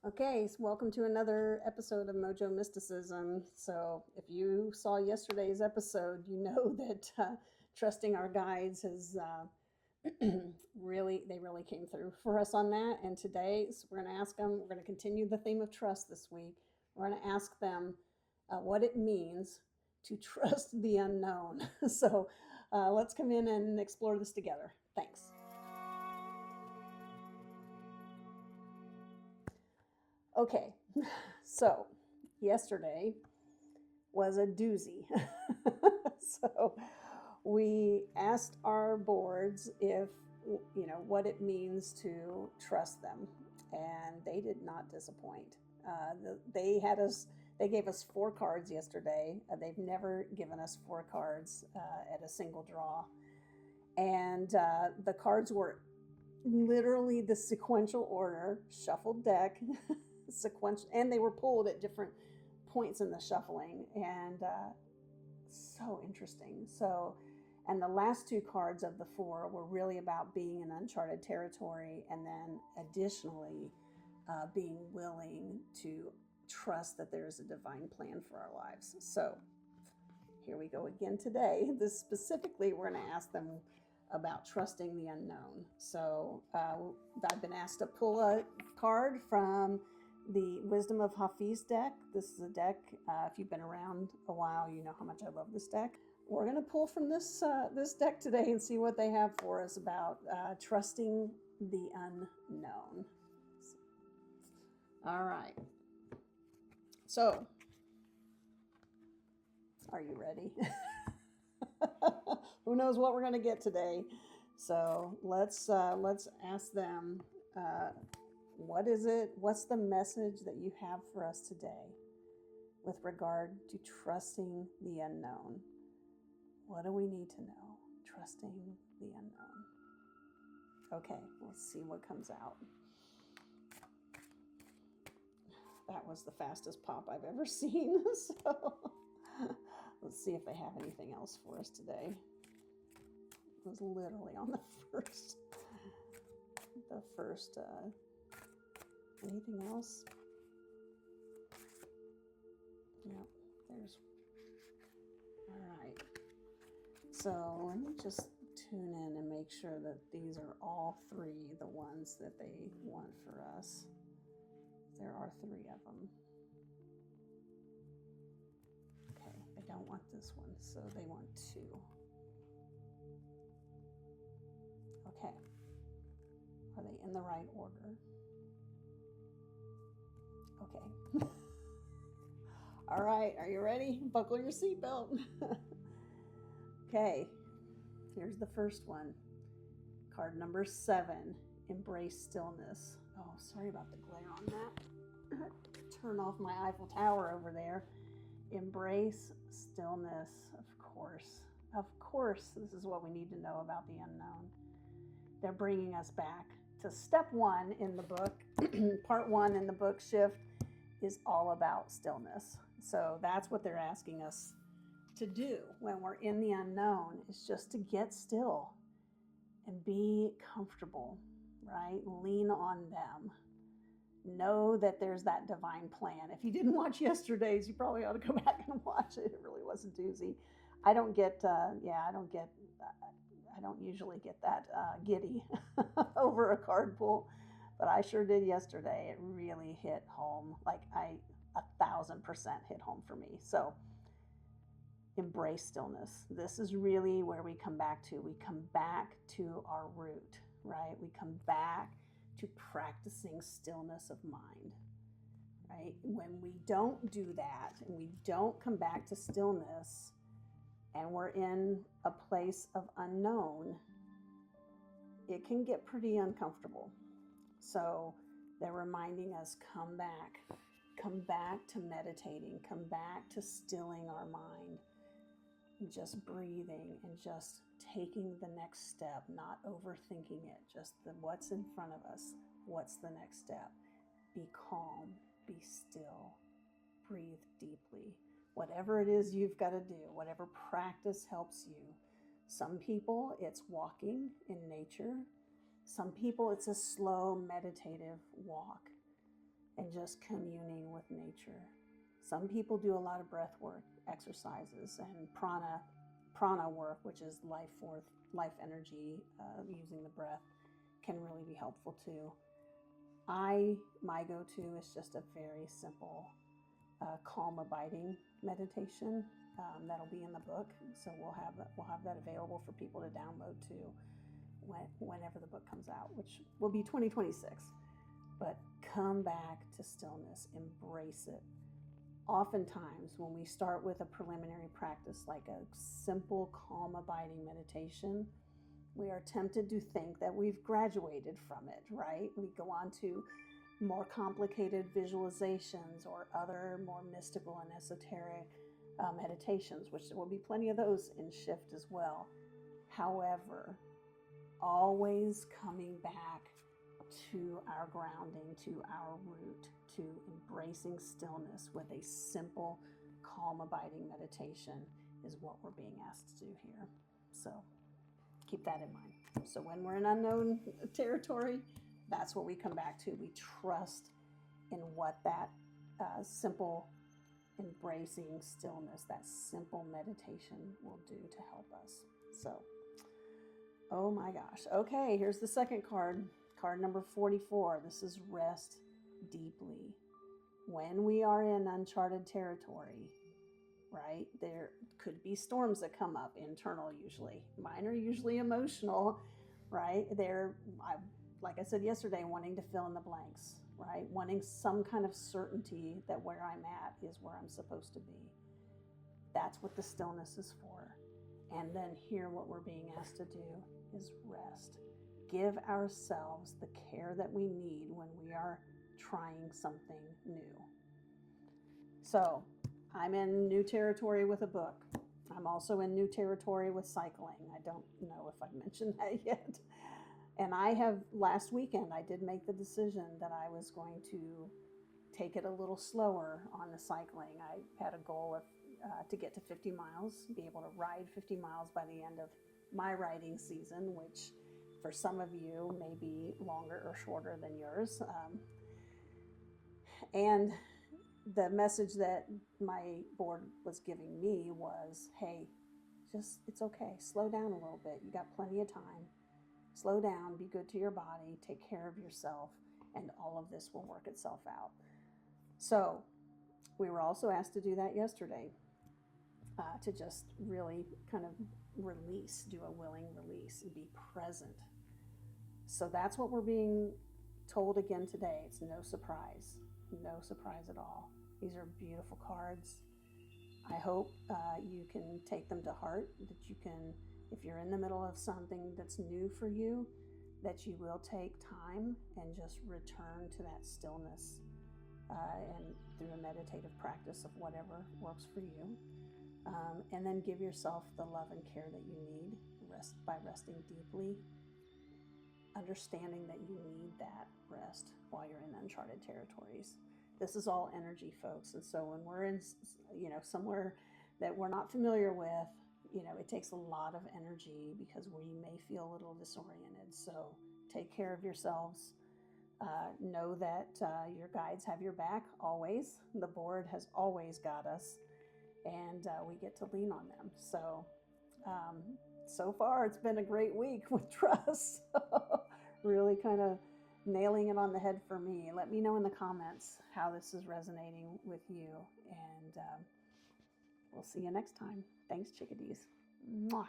Okay, so welcome to another episode of Mojo Mysticism. So, if you saw yesterday's episode, you know that trusting our guides has really came through for us on that. And today, so we're going to ask them, we're going to continue the theme of trust this week. We're going to ask them what it means to trust the unknown. So, let's come in and explore this together. Thanks. Okay, so yesterday was a doozy. So we asked our boards if, what it means to trust them, and they did not disappoint. They gave us 4 cards yesterday. They've never given us 4 cards at a single draw. And the cards were literally the sequential order, shuffled deck, sequential, and they were pulled at different points in the shuffling, and so interesting. So, and the last 2 cards of the 4 were really about being in uncharted territory, and then additionally being willing to trust that there's a divine plan for our lives. So here we go again today. This specifically, we're going to ask them about trusting the unknown. So I've been asked to pull a card from the Wisdom of Hafiz deck. This is a deck, if you've been around a while, you know how much I love this deck. We're going to pull from this deck today and see what they have for us about trusting the unknown. All right. So, are you ready? Who knows what we're going to get today? So let's ask them. What is it? What's the message that you have for us today with regard to trusting the unknown? What do we need to know? Trusting the unknown. Okay, let's see what comes out. That was the fastest pop I've ever seen. So let's see if they have anything else for us today. It was literally on the first. Anything else? Yep, there's. All right. So let me just tune in and make sure that these are all 3 the ones that they want for us. There are 3 of them. Okay, they don't want this one, so they want 2. Okay. Are they in the right order? Okay. All right, are you ready? Buckle your seatbelt. Okay, here's the first one. Card number 7, Embrace Stillness. Oh, sorry about the glare on that. Turn off my Eiffel Tower over there. Embrace stillness, of course. Of course, this is what we need to know about the unknown. They're bringing us back to step 1 in the book. Part 1 in the book, Shift, is all about stillness. So that's what they're asking us to do when we're in the unknown, is just to get still and be comfortable, right? Lean on them. Know that there's that divine plan. If you didn't watch yesterday's, you probably ought to go back and watch it. It really was a doozy. I don't usually get that giddy over a card pull, but I sure did yesterday. It really hit home. Like 1,000% hit home for me. So embrace stillness. This is really where we come back to. We come back to our root, right? We come back to practicing stillness of mind, right? When we don't do that and we don't come back to stillness and we're in a place of unknown, it can get pretty uncomfortable. So they're reminding us, come back to meditating, come back to stilling our mind, just breathing and just taking the next step, not overthinking it, just what's in front of us. What's the next step? Be calm, be still, breathe deeply. Whatever it is you've got to do, whatever practice helps you. Some people, it's walking in nature. Some people, it's a slow meditative walk. and just communing with nature. Some people do a lot of breath work exercises and prana work, which is life energy, using the breath, can really be helpful too. My go-to is just a very simple, calm abiding meditation. That'll be in the book, so we'll have that available for people to download too, whenever the book comes out, which will be 2026. But come back to stillness, embrace it. Oftentimes, when we start with a preliminary practice like a simple, calm, abiding meditation, we are tempted to think that we've graduated from it, right? We go on to more complicated visualizations or other more mystical and esoteric meditations, which there will be plenty of those in Shift as well. However, always coming back to our grounding, to our root, to embracing stillness with a simple, calm, abiding meditation is what we're being asked to do here. So keep that in mind. So when we're in unknown territory, that's what we come back to. We trust in what that simple embracing stillness, that simple meditation will do to help us. So, oh my gosh. Okay, here's the second card. Card number 44. This is rest deeply. When we are in uncharted territory, right, there could be storms that come up, internal usually. Mine are usually emotional, right? Like I said yesterday, wanting to fill in the blanks, right? Wanting some kind of certainty that where I'm at is where I'm supposed to be. That's what the stillness is for. And then here, what we're being asked to do is rest. Give ourselves the care that we need when we are trying something new. So I'm in new territory with a book. I'm also in new territory with cycling. I don't know if I've mentioned that yet. And last weekend, I did make the decision that I was going to take it a little slower on the cycling. I had a goal of to get to 50 miles, be able to ride 50 miles by the end of my riding season, which for some of you may be longer or shorter than yours. And the message that my board was giving me was, hey, it's okay. Slow down a little bit. You got plenty of time. Slow down, be good to your body, take care of yourself, and all of this will work itself out. So we were also asked to do that yesterday, to just really kind of release, do a willing release, and be present. So that's what we're being told again today. It's no surprise at all. These are beautiful cards. I hope you can take them to heart, that you can, if you're in the middle of something that's new for you, that you will take time and just return to that stillness, and through a meditative practice of whatever works for you. And then give yourself the love and care that you need, by resting deeply, understanding that you need that rest while you're in uncharted territories. This is all energy, folks. And so when we're in, somewhere that we're not familiar with, it takes a lot of energy because we may feel a little disoriented. So take care of yourselves. Know that your guides have your back always. The board has always got us, and we get to lean on them. So, so far it's been a great week with trust. Really kind of nailing it on the head for me. Let me know in the comments how this is resonating with you, and we'll see you next time. Thanks, chickadees. Mwah.